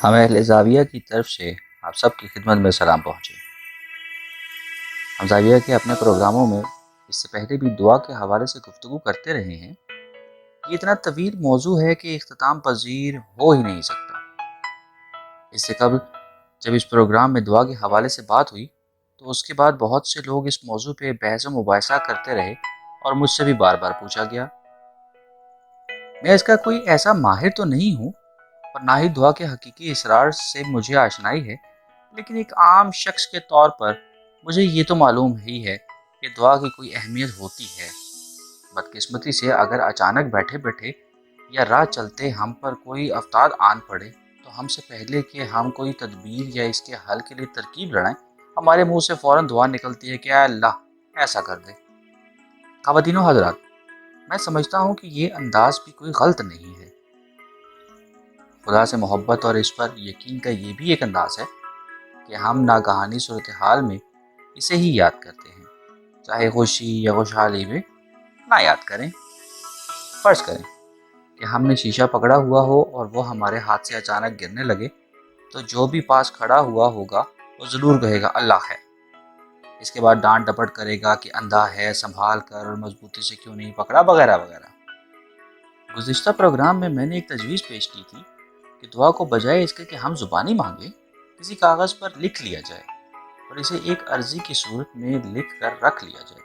ہم اہل زاویہ کی طرف سے آپ سب کی خدمت میں سلام پہنچے۔ ہم زاویہ کے اپنے پروگراموں میں اس سے پہلے بھی دعا کے حوالے سے گفتگو کرتے رہے ہیں۔ یہ اتنا طویل موضوع ہے کہ اختتام پذیر ہو ہی نہیں سکتا۔ اس سے قبل جب اس پروگرام میں دعا کے حوالے سے بات ہوئی تو اس کے بعد بہت سے لوگ اس موضوع پہ بحث و مباحثہ کرتے رہے اور مجھ سے بھی بار بار پوچھا گیا۔ میں اس کا کوئی ایسا ماہر تو نہیں ہوں اور نہ ہی دعا کے حقیقی اسرار سے مجھے آشنائی ہے، لیکن ایک عام شخص کے طور پر مجھے یہ تو معلوم ہی ہے کہ دعا کی کوئی اہمیت ہوتی ہے۔ بدقسمتی سے اگر اچانک بیٹھے بیٹھے یا راہ چلتے ہم پر کوئی آفتاب آن پڑے تو ہم سے پہلے کہ ہم کوئی تدبیر یا اس کے حل کے لیے ترکیب لڑائیں، ہمارے منہ سے فوراً دعا نکلتی ہے کہ اے اللہ ایسا کر دے۔ خواتین و حضرات، میں سمجھتا ہوں کہ یہ انداز بھی کوئی غلط نہیں ہے۔ خدا سے محبت اور اس پر یقین کا یہ بھی ایک انداز ہے کہ ہم ناگہانی صورتحال میں اسے ہی یاد کرتے ہیں، چاہے خوشی یا خوشحالی میں نہ یاد کریں۔ فرض کریں کہ ہم نے شیشہ پکڑا ہوا ہو اور وہ ہمارے ہاتھ سے اچانک گرنے لگے تو جو بھی پاس کھڑا ہوا ہوگا وہ ضرور کہے گا اللہ ہے۔ اس کے بعد ڈانٹ ڈپٹ کرے گا کہ اندھا ہے، سنبھال کر اور مضبوطی سے کیوں نہیں پکڑا، وغیرہ وغیرہ۔ گزشتہ پروگرام میں میں نے ایک تجویز پیش کی تھی کہ دعا کو بجائے اس کے کہ ہم زبانی مانگیں، کسی کاغذ پر لکھ لیا جائے اور اسے ایک عرضی کی صورت میں لکھ کر رکھ لیا جائے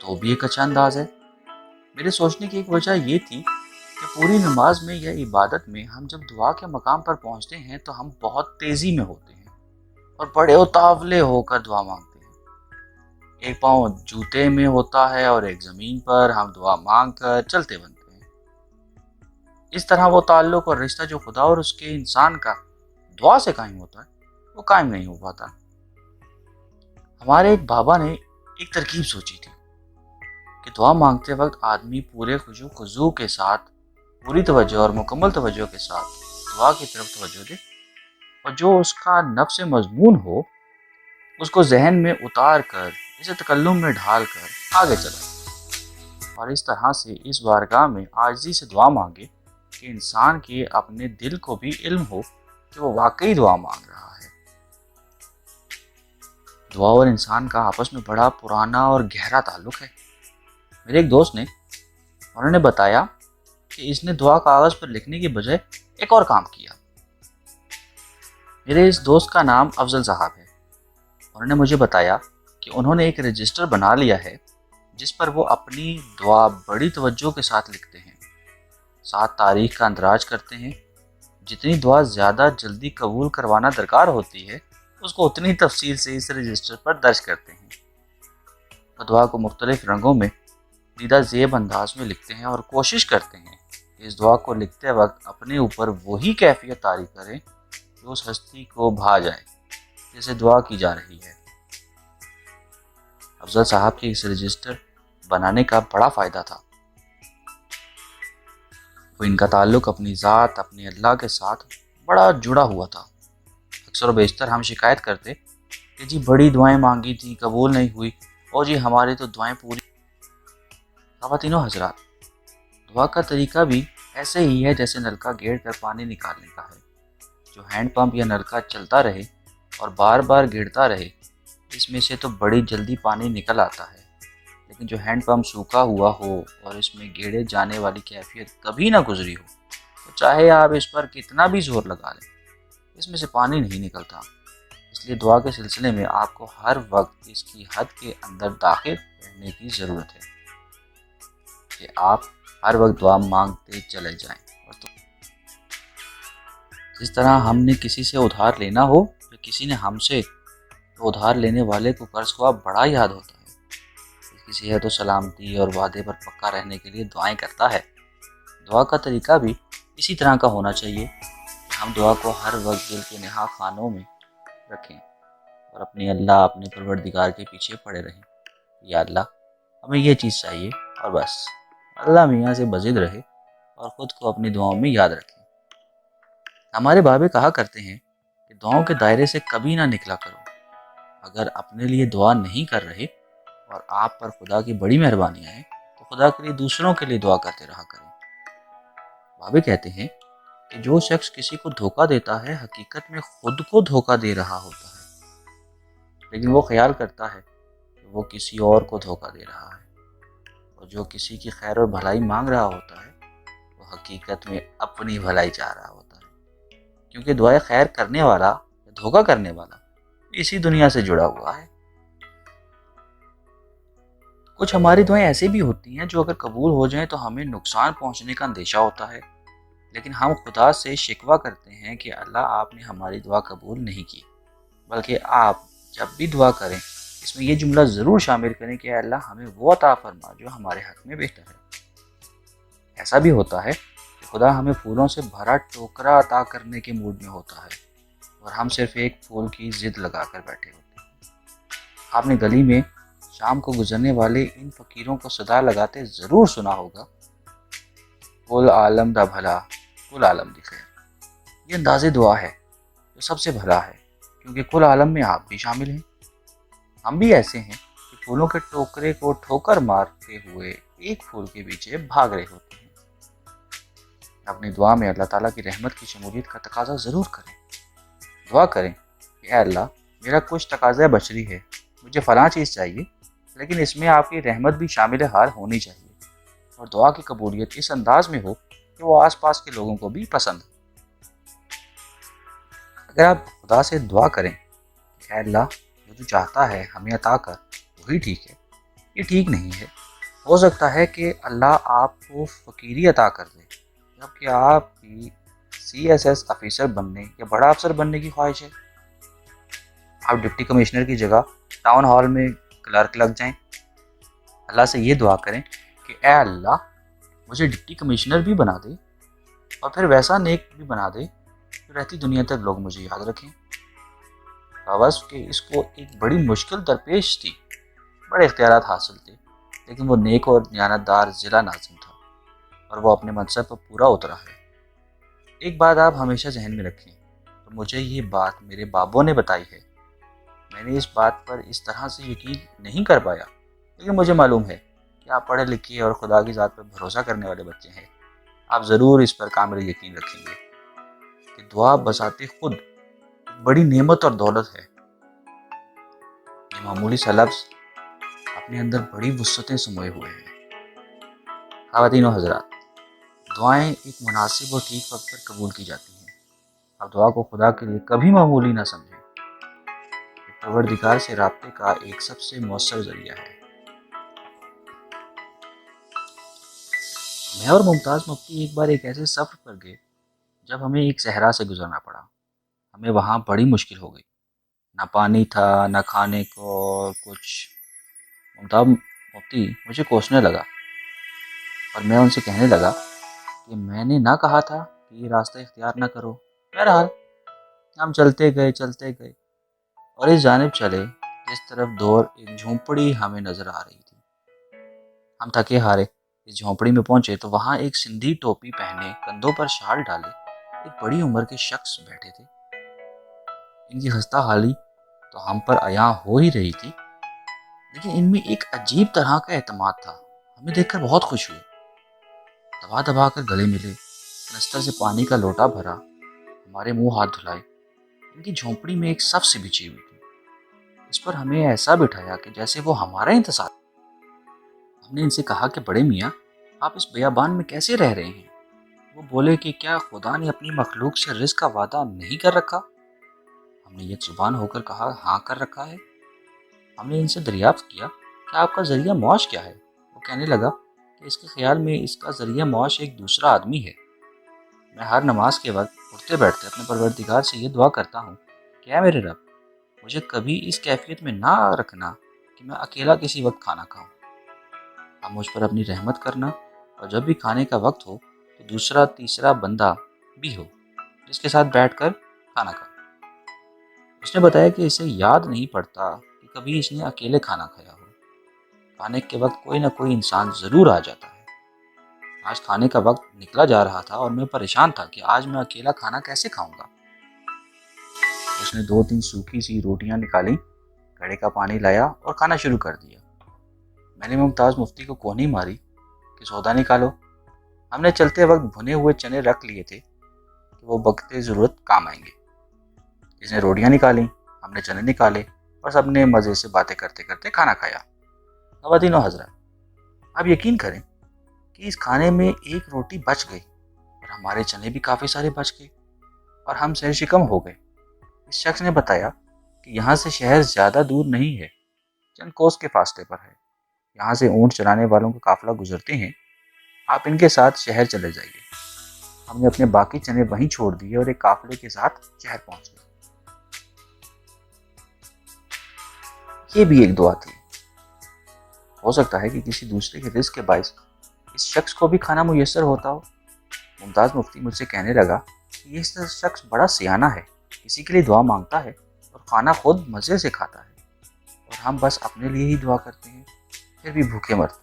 تو بھی ایک اچھا انداز ہے۔ میرے سوچنے کی ایک وجہ یہ تھی کہ پوری نماز میں یا عبادت میں ہم جب دعا کے مقام پر پہنچتے ہیں تو ہم بہت تیزی میں ہوتے ہیں اور بڑے اتاولے ہو کر دعا مانگتے ہیں۔ ایک پاؤں جوتے میں ہوتا ہے اور ایک زمین پر ہم دعا مانگ کر چلتے بنتے ہیں۔ اس طرح وہ تعلق اور رشتہ جو خدا اور اس کے انسان کا دعا سے قائم ہوتا ہے وہ قائم نہیں ہو پاتا۔ ہمارے ایک بابا نے ایک ترکیب سوچی تھی کہ دعا مانگتے وقت آدمی پورے خشوع خضوع کے ساتھ، پوری توجہ اور مکمل توجہ کے ساتھ دعا کی طرف توجہ دے اور جو اس کا نفس مضمون ہو اس کو ذہن میں اتار کر اسے تکلم میں ڈھال کر آگے چلائے اور اس طرح سے اس بارگاہ میں عاجزی سے دعا مانگے کہ انسان کے اپنے دل کو بھی علم ہو کہ وہ واقعی دعا مانگ رہا ہے۔ دعا اور انسان کا آپس میں بڑا پرانا اور گہرا تعلق ہے۔ میرے ایک دوست نے انہوں نے بتایا کہ اس نے دعا کاغذ پر لکھنے کی بجائے ایک اور کام کیا۔ میرے اس دوست کا نام افضل صاحب ہے۔ انہوں نے مجھے بتایا کہ انہوں نے ایک رجسٹر بنا لیا ہے جس پر وہ اپنی دعا بڑی توجہ کے ساتھ لکھتے ہیں، ساتھ تاریخ کا اندراج کرتے ہیں۔ جتنی دعا زیادہ جلدی قبول کروانا درکار ہوتی ہے اس کو اتنی تفصیل سے اس رجسٹر پر درج کرتے ہیں۔ وہ دعا کو مختلف رنگوں میں دیدہ زیب انداز میں لکھتے ہیں اور کوشش کرتے ہیں کہ اس دعا کو لکھتے وقت اپنے اوپر وہی کیفیت طاری کریں کہ اس ہستی کو بھا جائے جسے دعا کی جا رہی ہے۔ افضل صاحب کے اس رجسٹر بنانے کا بڑا فائدہ تھا۔ وہ ان کا تعلق اپنی ذات، اپنے اللہ کے ساتھ بڑا جڑا ہوا تھا۔ اکثر و بیشتر ہم شکایت کرتے کہ جی بڑی دعائیں مانگی تھی، قبول نہیں ہوئی، اور جی ہماری تو دعائیں پوری۔ خواتین و حضرات، دعا کا طریقہ بھی ایسے ہی ہے جیسے نلکا گیڑ کر پانی نکالنے کا ہے۔ جو ہینڈ پمپ یا نلکا چلتا رہے اور بار بار گرتا رہے اس میں سے تو بڑی جلدی پانی نکل آتا ہے، لیکن جو ہینڈ پمپ سوکھا ہوا ہو اور اس میں گیڑے جانے والی کیفیت کبھی نہ گزری ہو تو چاہے آپ اس پر کتنا بھی زور لگا لیں اس میں سے پانی نہیں نکلتا۔ اس لیے دعا کے سلسلے میں آپ کو ہر وقت اس کی حد کے اندر داخل رہنے کی ضرورت ہے کہ آپ ہر وقت دعا مانگتے چلے جائیں۔ اور جس طرح ہم نے کسی سے ادھار لینا ہو یا کسی نے ہم سے، تو ادھار لینے والے کو قرض خواہ بڑا یاد ہوتا ہے، اس کی صحت و سلامتی اور وعدے پر پکا رہنے کے لیے دعائیں کرتا ہے۔ دعا کا طریقہ بھی اسی طرح کا ہونا چاہیے کہ ہم دعا کو ہر وقت دل کے نہا خانوں میں رکھیں اور اپنے اللہ، اپنے پروردگار کے پیچھے پڑے رہیں۔ یا اللہ ہمیں یہ چیز چاہیے، اور بس اللہ میاں سے بزد رہے اور خود کو اپنی دعاؤں میں یاد رکھیں۔ ہمارے بابے کہا کرتے ہیں کہ دعاؤں کے دائرے سے کبھی نہ نکلا کرو۔ اگر اپنے لیے دعا نہیں کر رہے اور آپ پر خدا کی بڑی مہربانیاں ہیں تو خدا کے لیے دوسروں کے لیے دعا کرتے رہا کریں۔ بابے کہتے ہیں کہ جو شخص کسی کو دھوکہ دیتا ہے حقیقت میں خود کو دھوکہ دے رہا ہوتا ہے، لیکن وہ خیال کرتا ہے کہ وہ کسی اور کو دھوکہ دے رہا ہے، اور جو کسی کی خیر اور بھلائی مانگ رہا ہوتا ہے وہ حقیقت میں اپنی بھلائی چاہ رہا ہوتا ہے، کیونکہ دعائیں خیر کرنے والا یا دھوکہ کرنے والا اسی دنیا سے جڑا ہوا ہے۔ کچھ ہماری دعائیں ایسی بھی ہوتی ہیں جو اگر قبول ہو جائیں تو ہمیں نقصان پہنچنے کا اندیشہ ہوتا ہے، لیکن ہم خدا سے شکوہ کرتے ہیں کہ اللہ آپ نے ہماری دعا قبول نہیں کی، بلکہ آپ جب بھی دعا کریں اس میں یہ جملہ ضرور شامل کریں کہ اے اللہ ہمیں وہ عطا فرما جو ہمارے حق میں بہتر ہے۔ ایسا بھی ہوتا ہے کہ خدا ہمیں پھولوں سے بھرا ٹوکرا عطا کرنے کے موڈ میں ہوتا ہے اور ہم صرف ایک پھول کی ضد لگا کر بیٹھے ہوتے ہیں۔ آپ نے گلی میں شام کو گزرنے والے ان فقیروں کو صدا لگاتے ضرور سنا ہوگا، کل عالم دا بھلا، کل عالم دی خیر۔ یہ انداز دعا ہے جو سب سے بھلا ہے، کیونکہ کل عالم میں آپ بھی شامل ہیں۔ ہم بھی ایسے ہیں کہ پھولوں کے ٹوکرے کو ٹھوکر مارتے ہوئے ایک پھول کے پیچھے بھاگ رہے ہوتے ہیں۔ اپنی دعا میں اللہ تعالیٰ کی رحمت کی شمولیت کا تقاضا ضرور کریں۔ دعا کریں کہ اے اللہ میرا کچھ تقاضا بشری ہے، مجھے فلاں چیز چاہیے، لیکن اس میں آپ کی رحمت بھی شامل حال ہونی چاہیے، اور دعا کی قبولیت اس انداز میں ہو کہ وہ آس پاس کے لوگوں کو بھی پسند ہو۔ اگر آپ خدا سے دعا کریں کہ اے اللہ جو تو چاہتا ہے ہمیں عطا کر، وہی ٹھیک ہے، یہ ٹھیک نہیں ہے، ہو سکتا ہے کہ اللہ آپ کو فقیری عطا کر دے، جبکہ آپ کی CSS آفیسر بننے یا بڑا افسر بننے کی خواہش ہے۔ آپ ڈپٹی کمشنر کی جگہ ٹاؤن ہال میں کلرک لگ جائیں۔ اللہ سے یہ دعا کریں کہ اے اللہ مجھے ڈپٹی کمشنر بھی بنا دے، اور پھر ویسا نیک بھی بنا دے کہ رہتی دنیا تک لوگ مجھے یاد رکھیں۔ باوس کہ اس کو ایک بڑی مشکل درپیش تھی، بڑے اختیارات حاصل تھے، لیکن وہ نیک اور دیانتدار ضلع ناظم تھا اور وہ اپنے منصب پر پورا اترا ہے۔ ایک بات آپ ہمیشہ ذہن میں رکھیں، تو مجھے یہ بات میرے بابوں نے بتائی ہے، میں نے اس بات پر اس طرح سے یقین نہیں کر پایا، لیکن مجھے معلوم ہے کہ آپ پڑھے لکھے اور خدا کی ذات پر بھروسہ کرنے والے بچے ہیں، آپ ضرور اس پر کامل یقین رکھیں گے کہ دعا بذات خود بڑی نعمت اور دولت ہے۔ یہ معمولی سا لفظ اپنے اندر بڑی وسعتیں سموئے ہوئے ہیں۔ خواتین و حضرات، دعائیں ایک مناسب اور ٹھیک وقت پر قبول کی جاتی ہیں۔ آپ دعا کو خدا کے لیے کبھی معمولی نہ سمجھیں، یہ پروردگار سے رابطے کا ایک سب سے مؤثر ذریعہ ہے۔ میں اور ممتاز مفتی ایک بار ایک ایسے سفر پر گئے جب ہمیں ایک صحرا سے گزرنا پڑا۔ ہمیں وہاں بڑی مشکل ہو گئی، نہ پانی تھا نہ کھانے کو اور کچھ۔ ممتاز مفتی مجھے کوسنے لگا اور میں ان سے کہنے لگا کہ میں نے نہ کہا تھا کہ یہ راستہ اختیار نہ کرو۔ بہرحال ہم چلتے گئے اور اس جانب چلے جس طرف دور ایک جھونپڑی ہمیں نظر آ رہی تھی۔ ہم تھکے ہارے اس جھونپڑی میں پہنچے تو وہاں ایک سندھی ٹوپی پہنے، کندھوں پر شال ڈالے ایک بڑی عمر کے شخص بیٹھے تھے۔ ان کی خستہ حالی تو ہم پر عیاں ہو ہی رہی تھی، لیکن ان میں ایک عجیب طرح کا اعتماد تھا۔ ہمیں دیکھ کر بہت خوش ہوئے، دبا دبا کر گلے ملے، کنستر سے پانی کا لوٹا بھرا، ہمارے منہ ہاتھ دھلائے۔ ان کی جھونپڑی میں ایک صف سی بچھی ہوئی تھی، اس پر ہمیں ایسا بٹھایا کہ جیسے وہ ہمارا انتظار۔ ہم نے ان سے کہا کہ بڑے میاں آپ اس بیابان میں کیسے رہ رہے ہیں؟ وہ بولے کہ کیا خدا نے اپنی مخلوق سے رزق کا وعدہ نہیں کر رکھا؟ ہم نے یک زبان ہو کر کہا ہاں کر رکھا ہے۔ ہم نے ان سے دریافت کیا کہ آپ کا ذریعہ معاش کیا ہے؟ وہ کہنے لگا کہ اس کے خیال میں اس کا ذریعہ معاش ایک دوسرا آدمی ہے۔ میں ہر نماز کے وقت اٹھتے بیٹھتے اپنے پروردگار سے یہ دعا کرتا ہوں کہ اے میرے رب مجھے کبھی اس کیفیت میں نہ رکھنا کہ میں اکیلا کسی وقت کھانا کھاؤں۔ اب مجھ پر اپنی رحمت کرنا، اور جب بھی کھانے کا وقت ہو تو دوسرا تیسرا بندہ بھی ہو جس کے ساتھ بیٹھ کر کھانا کھاؤں۔ اس نے بتایا کہ اسے یاد نہیں پڑتا کہ کبھی اس نے اکیلے کھانا کھایا ہو۔ کھانے کے وقت کوئی نہ کوئی انسان ضرور آ جاتا ہے۔ آج کھانے کا وقت نکلا جا رہا تھا اور میں پریشان تھا کہ آج میں اکیلا کھانا کیسے کھاؤں گا۔ اس نے 2-3 سوکھی سی روٹیاں نکالی، گھڑے کا پانی لایا اور کھانا شروع کر دیا۔ میں نے ممتاز مفتی کو کونی ماری کہ سودا نکالو۔ ہم نے چلتے وقت بھنے ہوئے چنے رکھ لیے تھے، کہ وہ وقت ضرورت کام آئیں گے۔ اس نے روٹیاں نکالیں، ہم نے چنے نکالے اور سب نے مزے سے باتیں کرتے کرتے کھانا کھایا۔ خواتین و حضرات، آپ یقین کریں کہ اس کھانے میں ایک روٹی بچ گئی اور ہمارے چنے بھی کافی سارے بچ گئے اور ہم سیر شکم ہو گئے۔ اس شخص نے بتایا کہ یہاں سے شہر زیادہ دور نہیں ہے، چند کوس کے فاصلے پر ہے۔ یہاں سے اونٹ چلانے والوں کا قافلہ گزرتے ہیں، آپ ان کے ساتھ شہر چلے جائیے۔ ہم نے اپنے باقی چنے وہیں چھوڑ دیے اور ایک قافلے کے ساتھ شہر پہنچ گئے۔ یہ بھی ایک دعا تھی۔ ہو سکتا ہے کہ کسی دوسرے کے رزق کے باعث اس شخص کو بھی کھانا میسر ہوتا ہو۔ ممتاز مفتی مجھ سے کہنے لگا کہ یہ شخص بڑا سیانہ ہے، کسی کے لیے دعا مانگتا ہے اور کھانا خود مزے سے کھاتا ہے، اور ہم بس اپنے لیے ہی دعا کرتے ہیں، پھر بھی بھوکے مرتے ہیں۔